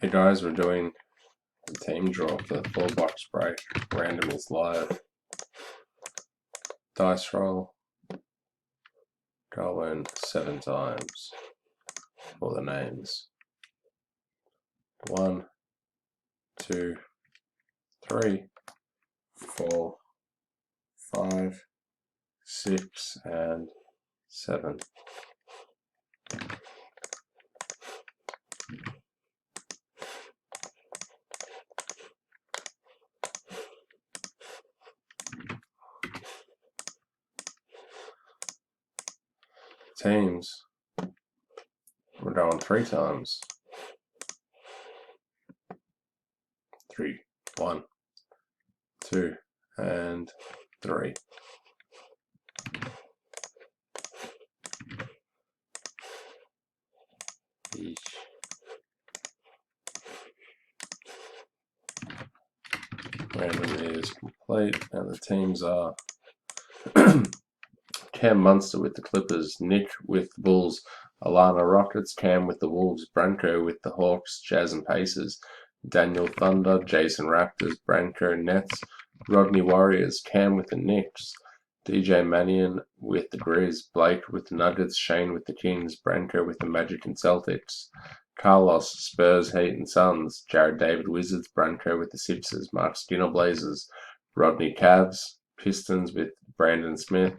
Hey guys, we're doing the team draw for the 4-box break. Random is live. Dice roll. Go in 7 times for the names. 1, 2, 3, 4, 5, 6, and 7. Teams. We're going 3 times. 3, 1, 2, and 3. Each. Random is complete, and the teams are Cam Munster with the Clippers, Nick with the Bulls, Alana Rockets, Cam with the Wolves, Branko with the Hawks, Jazz and Pacers, Daniel Thunder, Jason Raptors, Branko Nets, Rodney Warriors, Cam with the Knicks, DJ Mannion with the Grizz, Blake with the Nuggets, Shane with the Kings, Branko with the Magic and Celtics, Carlos, Spurs, Heat and Suns, Jared David Wizards, Branko with the Sixers, Mark Skinner Blazers, Rodney Cavs, Pistons with Brandon Smith,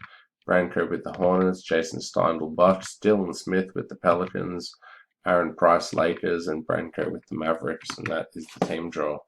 Branko with the Hornets, Jason Steindl Bucks, Dylan Smith with the Pelicans, Aaron Price Lakers, and Branko with the Mavericks, and that is the team draw.